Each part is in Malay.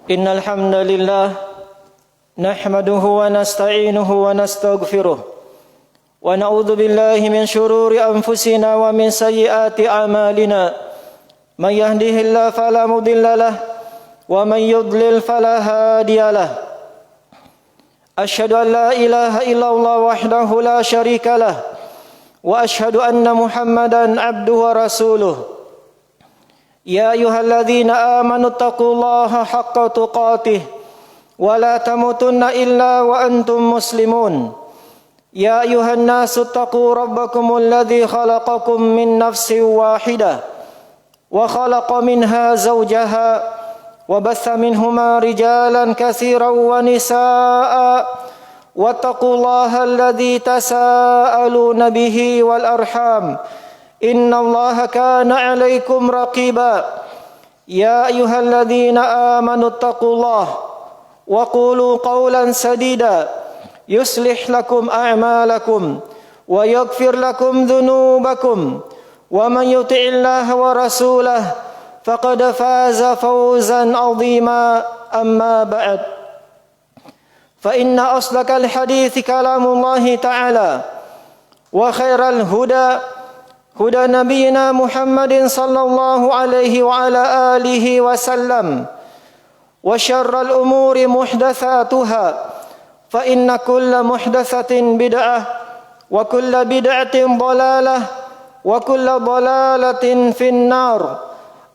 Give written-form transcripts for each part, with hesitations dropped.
Innal hamdalillah nahmaduhu wa nasta'inuhu wa nastaghfiruh wa na'udzu billahi min shururi anfusina wa min sayyiati a'malina may yahdihillahu fala mudhillalah wa may yudlil fala hadiyalah asyhadu an la ilaha illallah wahdahu la syarikalah wa asyhadu anna muhammadan abduhu wa rasuluh. Ya ayyuhalladzina amanu taqullaha haqqa tuqatih wa la tamutunna illa wa antum muslimun. Ya ayyuhan nasu taqu rabbakumul ladzi khalaqakum min nafsin wahidah wa khalaqa minha zawjaha wa batha minhuma rijalan katsiran wa nisaa'a wattaqullaha alladzi tasaaluna bihi wal arham innallaha kana 'alaikum raqiba. Ya ayyuhalladzina amanu taqullaha wa qulu qawlan sadida yuslih lakum a'malakum wa yaghfir lakum dhunubakum wa man yuti'illaha wa rasulahu faqad faza fawzan 'azima. Amma ba'd, fa inna asdaqal hadithi kalamullahi ta'ala wa khairal huda huda nabiyina Muhammadin sallallahu alaihi wa ala alihi wasallam wa syarral umuri muhdatsatuha fa inna kulla muhdatsatin bid'ah wa kulla bid'atin dhalalah wa kulla dhalalatin finnar.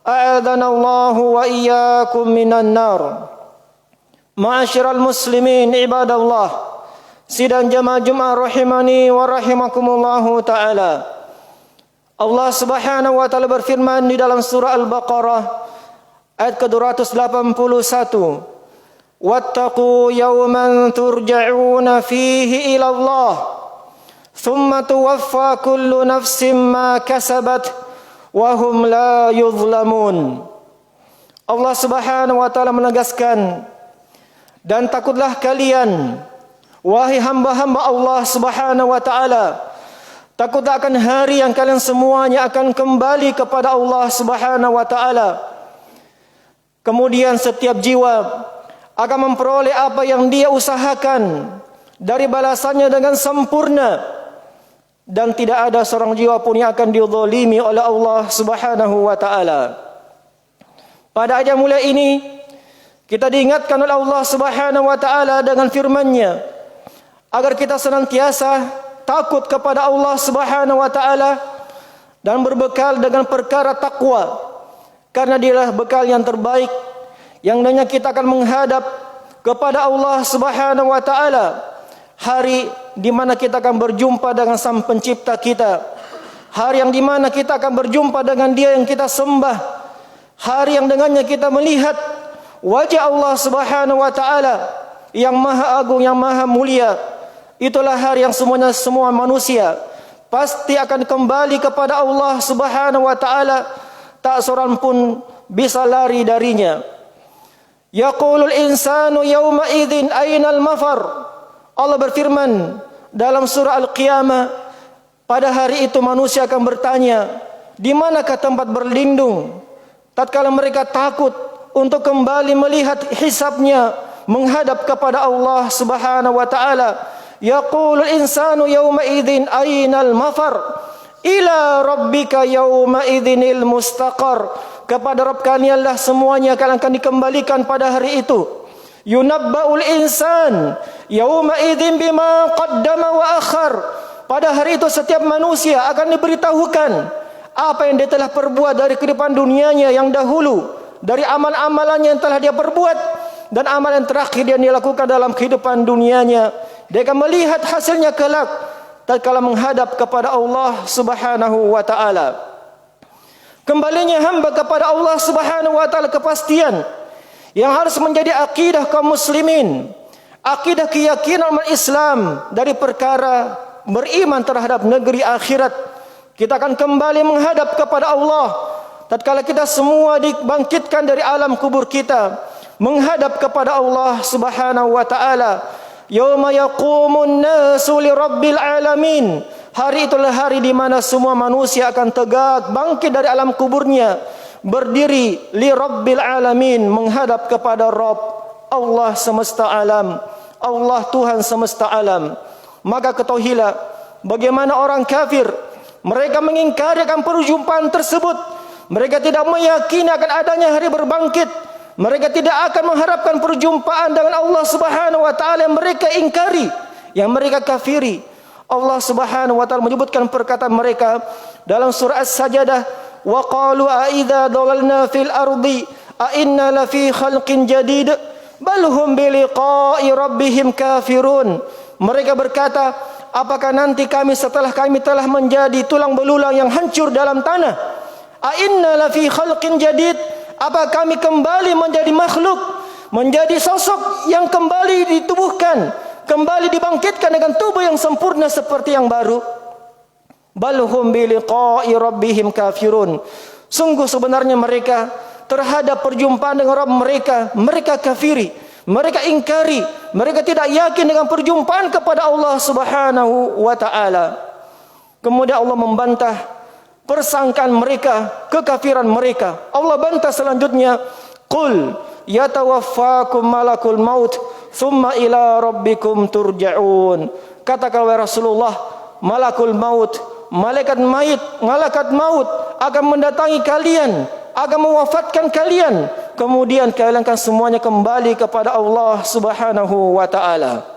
A'adana Allahu wa iyyakum minan nar. Ma'asyiral muslimin ibadallah, sidang jamaah Jumat rahimani wa rahimakumullahu taala. Allah Subhanahu wa taala berfirman di dalam surah Al-Baqarah ayat ke-281, "Wattaqu yawman turja'una fihi ila Allah, thumma tuwaffa kullu nafsin ma kasabat wa hum la yuzlamun." Allah Subhanahu wa taala menegaskan, dan takutlah kalian wahai hamba-hamba Allah Subhanahu wa taala, takutlah akan hari yang kalian semuanya akan kembali kepada Allah Subhanahu wa taala. Kemudian setiap jiwa akan memperoleh apa yang dia usahakan dari balasannya dengan sempurna, dan tidak ada seorang jiwa pun yang akan dizalimi oleh Allah Subhanahu wa taala. Pada ayat mulai ini kita diingatkan oleh Allah Subhanahu wa taala dengan firman-Nya agar kita senantiasa takut kepada Allah Subhanahu wa taala dan berbekal dengan perkara takwa, karena dialah bekal yang terbaik yang dengannya kita akan menghadap kepada Allah Subhanahu wa taala, hari di mana kita akan berjumpa dengan Sang Pencipta kita, hari yang di mana kita akan berjumpa dengan Dia yang kita sembah, hari yang dengannya kita melihat wajah Allah Subhanahu wa taala yang maha agung, yang maha mulia. Itulah hari yang semua manusia pasti akan kembali kepada Allah Subhanahu wa taala, tak seorang pun bisa lari darinya. Yaqulul insanu yawma idzin ainal mafar. Allah berfirman dalam surah Al-Qiyamah, pada hari itu manusia akan bertanya, di manakah tempat berlindung tatkala mereka takut untuk kembali melihat hisabnya menghadap kepada Allah Subhanahu wa taala. Yaqulul insanu yawma idzin ainal mafar ila rabbika yawma idzinil mustaqar. Kepada Rabb kalian lah semuanya akan dikembalikan pada hari itu. Yunabba'ul insan yawma idzin bima qaddama wa akhar. Pada hari itu setiap manusia akan diberitahukan apa yang dia telah perbuat dari kehidupan dunianya yang dahulu, dari amal-amalannya yang telah dia perbuat dan amal yang terakhir dia lakukan dalam kehidupan dunianya. Dia akan melihat hasilnya kelak tatkala menghadap kepada Allah Subhanahu wa taala. Kembalinya hamba kepada Allah Subhanahu wa taala kepastian yang harus menjadi akidah kaum muslimin, akidah keyakinan umat Islam dari perkara beriman terhadap negeri akhirat. Kita akan kembali menghadap kepada Allah tatkala kita semua dibangkitkan dari alam kubur kita, menghadap kepada Allah Subhanahu wa taala. yauma yaqumun nasu li rabbil alamin. Hari itulah hari di mana semua manusia akan tegak bangkit dari alam kuburnya, berdiri li rabbil alamin, menghadap kepada Rabb Allah semesta alam, Allah Tuhan semesta alam. Maka ketahuilah bagaimana orang kafir, mereka mengingkari akan perjumpaan tersebut. Mereka tidak meyakini akan adanya hari berbangkit. Mereka tidak akan mengharapkan perjumpaan dengan Allah Subhanahu wa taala yang mereka ingkari, yang mereka kafiri. Allah Subhanahu wa taala menyebutkan perkataan mereka dalam surah As-Sajdah, wa qalu a idza dalalna fil ardi a inna la fi khalqin jadid bal hum bi liqa'i rabbihim kafirun. Mereka berkata, apakah nanti kami setelah kami telah menjadi tulang belulang yang hancur dalam tanah? A inna la fi khalqin jadid, apa kami kembali menjadi makhluk, menjadi sosok yang kembali ditubuhkan, kembali dibangkitkan dengan tubuh yang sempurna seperti yang baru? Balhum biliqa'i rabbihim kafirun. Sungguh sebenarnya mereka terhadap perjumpaan dengan Rabb mereka kafiri, mereka ingkari, mereka tidak yakin dengan perjumpaan kepada Allah Subhanahu wa taala. Kemudian Allah membantah persangkaan mereka, kekafiran mereka. Allah bantah selanjutnya, qul yatawaffakum malakul maut thumma ila rabbikum turja'un. Katakan wahai Rasulullah, malakul maut, malaikat maut akan mendatangi kalian, akan mewafatkan kalian, kemudian kalian akan semuanya kembali kepada Allah Subhanahu wa taala.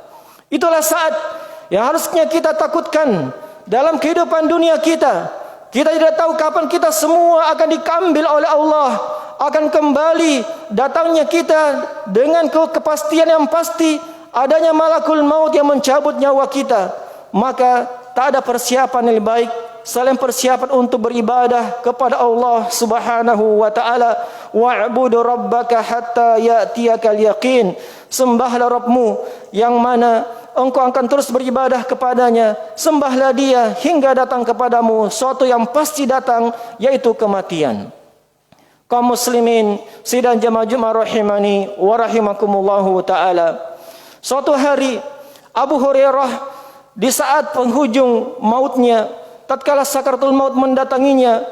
Itulah saat yang harusnya kita takutkan dalam kehidupan dunia kita. Kita tidak tahu kapan kita semua akan diambil oleh Allah, akan kembali datangnya kita dengan kepastian yang pasti adanya malakul maut yang mencabut nyawa kita. Maka tak ada persiapan yang lebih baik selain persiapan untuk beribadah kepada Allah Subhanahu wa taala. Wa'budu rabbaka hatta ya'tiyakal yaqin. Sembahlah Rabbmu yang mana engkau akan terus beribadah kepadanya. Sembahlah dia hingga datang kepadamu suatu yang pasti datang, yaitu kematian. Kaum muslimin sidang jamaah Jumat rahimani wa rahimakumullahu taala. Suatu hari Abu Hurairah di saat penghujung mautnya, tatkala sakaratul maut mendatanginya,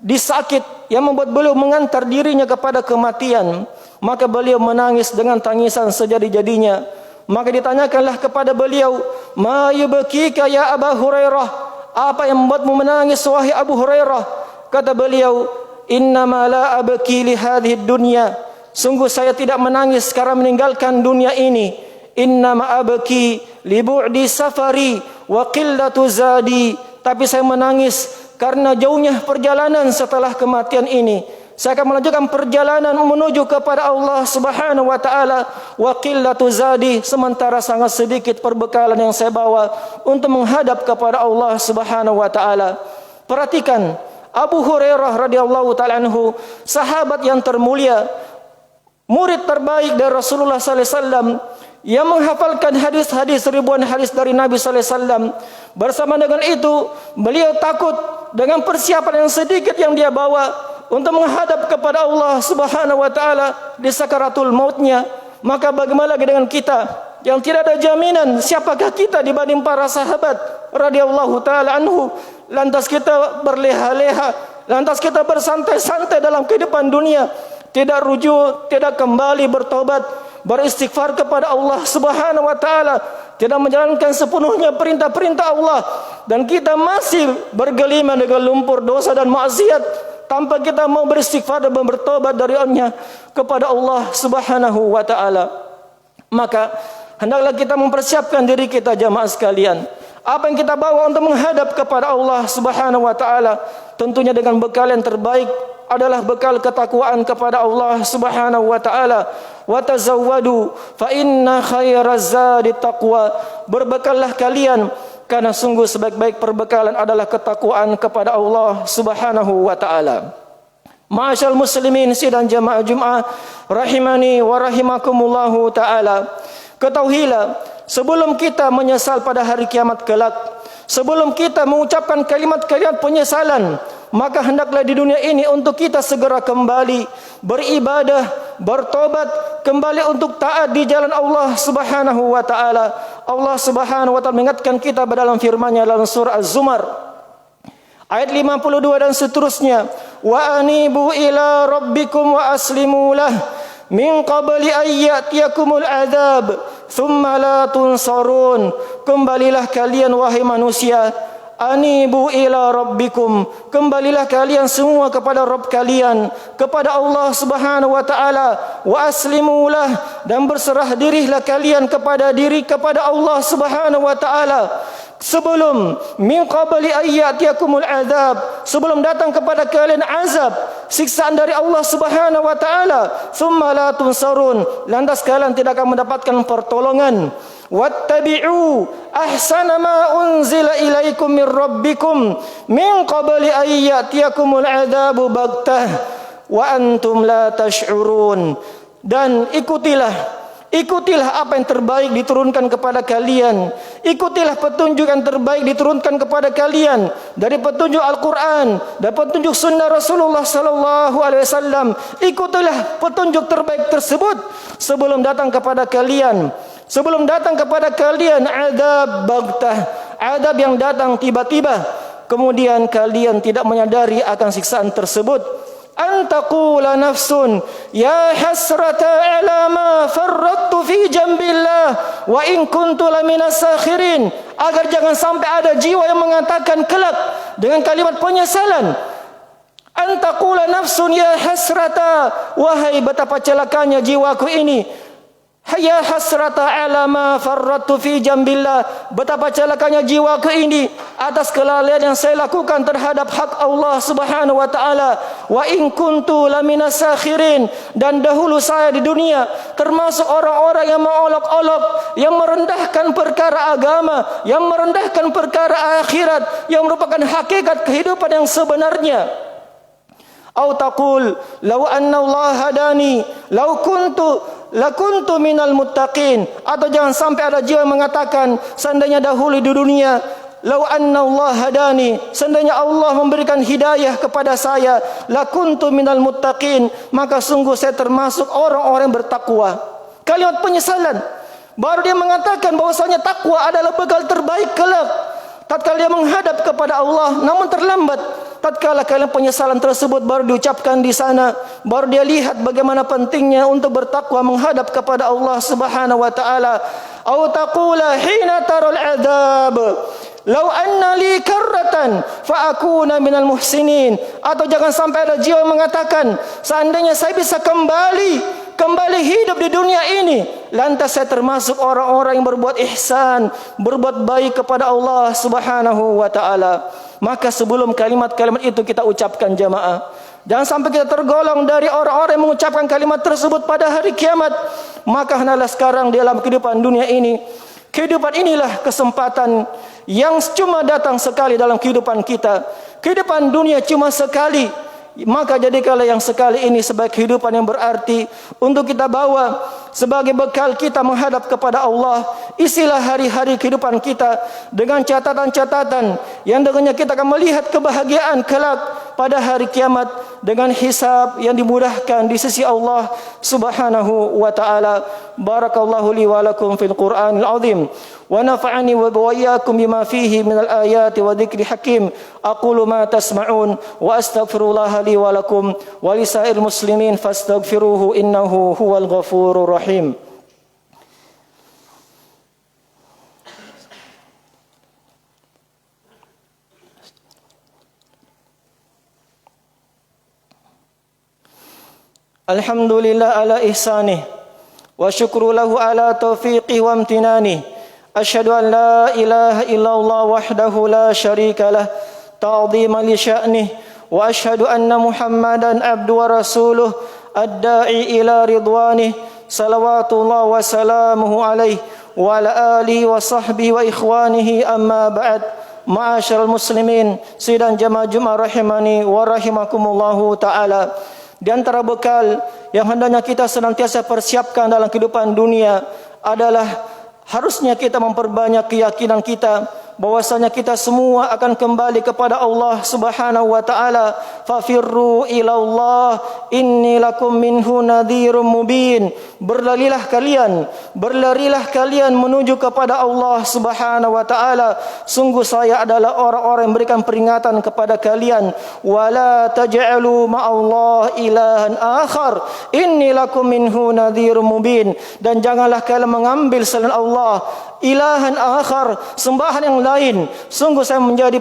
disakit yang membuat beliau mengantar dirinya kepada kematian, maka beliau menangis dengan tangisan sejadi-jadinya. Maka ditanyakanlah kepada beliau, ma yubkika ya Abu Hurairah, apa yang membuatmu menangis wahai Abu Hurairah? Kata beliau, innama la abki li hadhihi dunya, sungguh saya tidak menangis karena meninggalkan dunia ini. Innama abki li bu'di safari wa qillatu zadi, tapi saya menangis karena jauhnya perjalanan setelah kematian ini. Saya akan melanjutkan perjalanan menuju kepada Allah Subhanahu wa taala, wa qillatu zadi, sementara sangat sedikit perbekalan yang saya bawa untuk menghadap kepada Allah Subhanahu wa taala. Perhatikan Abu Hurairah radhiyallahu taala anhu, sahabat yang termulia, murid terbaik dari Rasulullah sallallahu alaihi wasallam, yang menghafalkan hadis-hadis, ribuan hadis dari Nabi sallallahu alaihi wasallam. Bersama dengan itu, beliau takut dengan persiapan yang sedikit yang dia bawa untuk menghadap kepada Allah Subhanahu wa taala di sakaratul mautnya. Maka bagaimana lagi dengan kita yang tidak ada jaminan siapakah kita dibanding para sahabat radhiyallahu taala anhu. Lantas kita berleha-leha, lantas kita bersantai-santai dalam kehidupan dunia, tidak rujuk, tidak kembali bertobat, beristighfar kepada Allah Subhanahu wa taala, tidak menjalankan sepenuhnya perintah-perintah Allah, dan kita masih bergelimang dengan lumpur dosa dan maksiat tanpa kita mau beristighfar dan bertobat darinya kepada Allah Subhanahu wa taala. Maka hendaklah kita mempersiapkan diri kita jamaah sekalian. Apa yang kita bawa untuk menghadap kepada Allah Subhanahu wa taala, tentunya dengan bekal yang terbaik adalah bekal ketakwaan kepada Allah Subhanahu wa taala. Wa tazawwadu fa inna khairaz zadi taqwa. Berbekallah kalian karena sungguh sebaik-baik perbekalan adalah ketakwaan kepada Allah Subhanahu wa taala. Ma'asyal muslimin sidang jamaah Jumat rahimani wa rahimakumullahu taala. Ketahuilah, sebelum kita menyesal pada hari kiamat kelak, sebelum kita mengucapkan kalimat-kalimat penyesalan, maka hendaklah di dunia ini untuk kita segera kembali beribadah, bertobat kembali untuk taat di jalan Allah Subhanahu wa taala. Allah Subhanahu wa taala mengingatkan kita dalam firman-Nya dalam surah Az-Zumar ayat 52 dan seterusnya, wa anibu ila rabbikum wa aslimu lah min qabli an ya'tiyakumul adzab thumma la tunsarun. Kembalilah kalian wahai manusia, anibu ila rabbikum, kembalilah kalian semua kepada Rabb kalian, kepada Allah Subhanahu wa taala, wa aslimulah, dan berserah dirilah kalian kepada Allah Subhanahu wa taala. Sebelum min qabli ayyatiyakumul azab, sebelum datang kepada kalian azab, siksaan dari Allah Subhanahu wa taala, thumma la tunsarun, lantas kalian tidak akan mendapatkan pertolongan. Wattabi'u ahsana ma unzila ilaikum min rabbikum min qabli ayyatiyakumul azabu baghtah wa antum la tash'urun. Dan ikutilah apa yang terbaik diturunkan kepada kalian. Ikutilah petunjuk yang terbaik diturunkan kepada kalian dari petunjuk Al-Quran dan petunjuk sunnah Rasulullah sallallahu alaihi wasallam. Ikutilah petunjuk terbaik tersebut sebelum datang kepada kalian azab baghtah, azab yang datang tiba-tiba, kemudian kalian tidak menyadari akan siksaan tersebut. Antaqula nafsun ya hasrata ala ma farrattu fi jambillah wa in kuntu laminas sakhirin, agar jangan sampai ada jiwa yang mengatakan kelak dengan kalimat penyesalan. Antaqula nafsun ya hasrata, wahai betapa celakanya jiwaku ini. Ya hasrata ala ma farrattu fi jambillah, betapa celakanya jiwaku ini atas kelalaian yang saya lakukan terhadap hak Allah Subhanahu wa taala. Wa in kuntu laminas sakhirin, dan dahulu saya di dunia termasuk orang-orang yang mengolok-olok, yang merendahkan perkara agama, yang merendahkan perkara akhirat, yang merupakan hakikat kehidupan yang sebenarnya. Au taqul law anna Allah hadani lakuntu minal muttaqin, atau jangan sampai ada jiwa yang mengatakan, seandainya dahulu di dunia, law anna Allah hadani, seandainya Allah memberikan hidayah kepada saya, lakuntu minal muttaqin, maka sungguh saya termasuk orang-orang yang bertakwa. Kalimat penyesalan, baru dia mengatakan bahwasanya takwa adalah bekal terbaik kelak tatkala dia menghadap kepada Allah. Namun terlambat, tatkala kalimat penyesalan tersebut baru diucapkan di sana, baru dia lihat bagaimana pentingnya untuk bertakwa menghadap kepada Allah Subhanahu wa taala. Au taqula hina taral adzab law anna li karratan fa akuna minal muhsinin, atau jangan sampai ada jiwa mengatakan, seandainya saya bisa kembali hidup di dunia ini, lantas saya termasuk orang-orang yang berbuat ihsan, berbuat baik kepada Allah Subhanahu wa taala. Maka sebelum kalimat-kalimat itu kita ucapkan jamaah, jangan sampai kita tergolong dari orang-orang yang mengucapkan kalimat tersebut pada hari kiamat. Maka hendaklah sekarang dalam kehidupan dunia ini, kehidupan inilah kesempatan yang cuma datang sekali dalam kehidupan kita. Kehidupan dunia cuma sekali, maka jadikanlah yang sekali ini sebagai kehidupan yang berarti untuk kita bawa sebagai bekal kita menghadap kepada Allah. Isilah hari-hari kehidupan kita dengan catatan-catatan yang dengannya kita akan melihat kebahagiaan kelak pada hari kiamat dengan hisab yang dimudahkan di sisi Allah Subhanahu wa taala. Barakallahu li wa lakum fil Qur'anil azim wa nafa'ani wa iyyakum bima fihi minal ayati wa dzikri hakim. Aqulu ma tasma'un wa astaghfirullah li wa lakum wa lisairil muslimin fastaghfiruhu innahu huwal ghafurur rahim. Alhamdulillah ala ihsanih wa syukru lahu ala taufiqih wa amtinanih. Asyhadu an la ilaha illallah wahdahu la syarika lah ta'dhiman li sya'nih, wa asyhadu anna Muhammadan abdu wa rasuluh ad-da'i ila ridwanih, salawatullah wa salamuhu alaihi wa ala alihi wa sahbihi wa ikhwanihi, amma ba'd. Ma'asyiral muslimin, sidang jamaah Jumat rahimani wa rahimakumullahu taala. Di antara bekal yang hendaknya kita senantiasa persiapkan dalam kehidupan dunia adalah harusnya kita memperbanyak keyakinan kita bahwasanya kita semua akan kembali kepada Allah Subhanahu wa taala. Fafirru ila Allah inni lakum minhu nadhirum mubin. Berlarilah kalian menuju kepada Allah Subhanahu wa taala. Sungguh saya adalah orang-orang yang memberikan peringatan kepada kalian. Wala taj'alu ma'allah ilahan akhar inni lakum minhu nadhirum mubin. Dan janganlah kalian mengambil selain Allah ilahan akhar, sembahan yang lain. Sungguh saya menjadi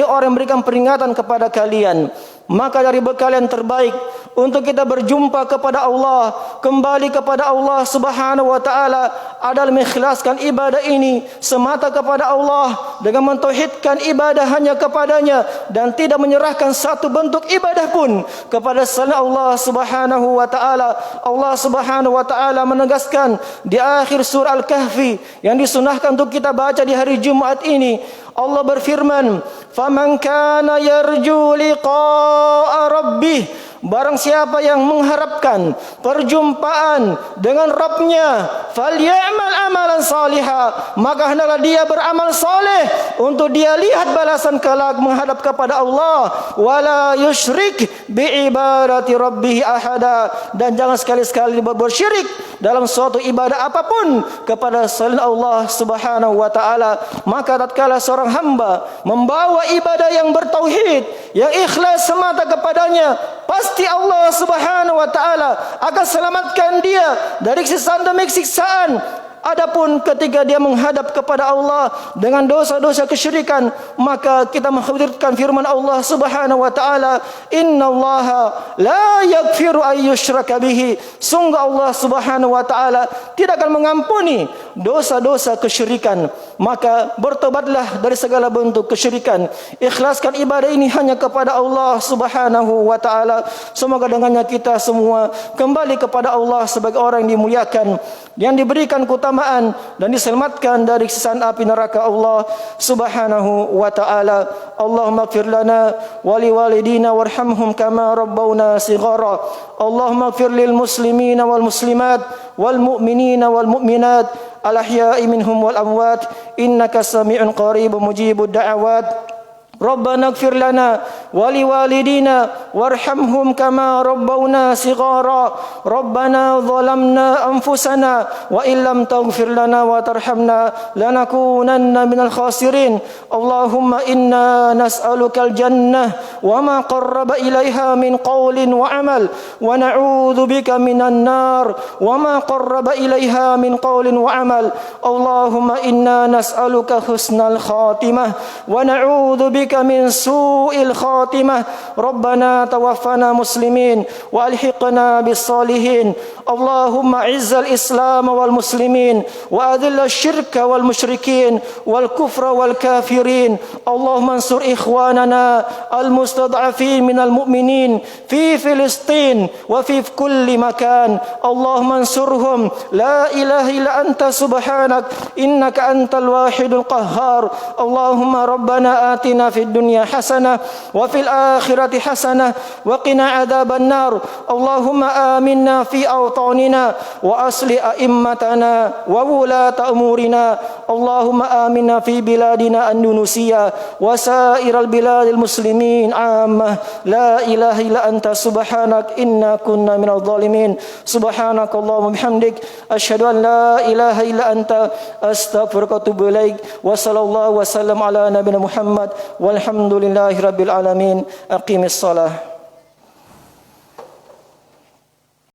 orang yang memberikan peringatan kepada kalian. Maka dari bekal yang terbaik untuk kita berjumpa kepada Allah, kembali kepada Allah Subhanahu wa taala adalah mengikhlaskan ibadah ini semata kepada Allah dengan mentauhidkan ibadah hanya kepadanya dan tidak menyerahkan satu bentuk ibadah pun kepada selain Allah Subhanahu wa taala. Allah Subhanahu wa taala menegaskan di akhir surah Al-Kahfi yang disunahkan untuk kita baca di hari Jumat ini. Allah berfirman, "Faman kana yarju liqa'a rabbih." Barang siapa yang mengharapkan perjumpaan dengan Rabbnya, falyamal amalan salihah, maka hendaklah dia beramal saleh untuk dia lihat balasan kelak menghadap kepada Allah. Wala yusyrik biibadati rabbih ahada. Dan jangan sekali-sekali bersyirik dalam suatu ibadah apapun kepada selain Allah Subhanahu wa taala. Maka tatkala seorang hamba membawa ibadah yang bertauhid, yang ikhlas semata kepadanya, pasti Allah Subhanahu wa taala akan selamatkan dia dari siksaan demi siksaan. Adapun ketika dia menghadap kepada Allah dengan dosa-dosa kesyirikan, maka kita menghadirkan firman Allah Subhanahu wa taala, "Innallaha la yaghfiru ay yushraka bihi." Sungguh Allah Subhanahu wa taala tidak akan mengampuni dosa-dosa kesyirikan. Maka bertobatlah dari segala bentuk kesyirikan. Ikhlaskan ibadah ini hanya kepada Allah Subhanahu wa taala. Semoga dengannya kita semua kembali kepada Allah sebagai orang yang dimuliakan, yang diberikan keutamaan dan diselamatkan dari siksa api neraka Allah Subhanahu wa taala. Allahumma ighfir lana wa liwalidina warhamhum kama rabbawna shighara. Allahumma ighfir lil muslimina wal muslimat wal mu'minina wal mu'minat al ahya'i minhum wal amwat innaka sami'un qaribun mujibud da'awat. Rabbana ighfir lana wa liwalidina warhamhum kama rabbawna shighara. Rabbana zalamna anfusana wa illam taghfir lana wa tarhamna lanakunanna minal khasirin. Allahumma inna nas'alukal jannah wa ma qarraba ilaiha min qawlin wa amal wa na'udzu bika minan nar wa ma qarraba ilaiha min qawlin wa amal. Allahumma inna nas'aluka husnal khatimah wa na'udzu bika من سوء الخاتمة. ربنا توفنا مسلمين وألحقنا بالصالحين. اللهم أعز الإسلام والمسلمين وأذل الشرك والمشركين والكفر والكافرين. اللهم انصر إخواننا المستضعفين من المؤمنين في فلسطين وفي كل مكان. اللهم انصرهم. لا إله إلا أنت سبحانك إنك أنت الواحد القهار. اللهم ربنا آتنا في الدنيا حسنة وفي الآخرة حسنة وقنا عذاب النار. اللهم آمنا في أوطاننا وأصلح أئمتنا وولاة أمورنا. اللهم آمنا في بلادنا الأندلسية وسائر البلاد المسلمين عامة. لا إله إلا أنت سبحانك إنا كنا من الظالمين. سبحانك اللهم وبحمدك أشهد أن لا إله إلا أنت أستغفرك وأتوب إليك. وصلى الله وسلم على نبينا محمد والحمد لله رب العالمين. أقيم الصلاة.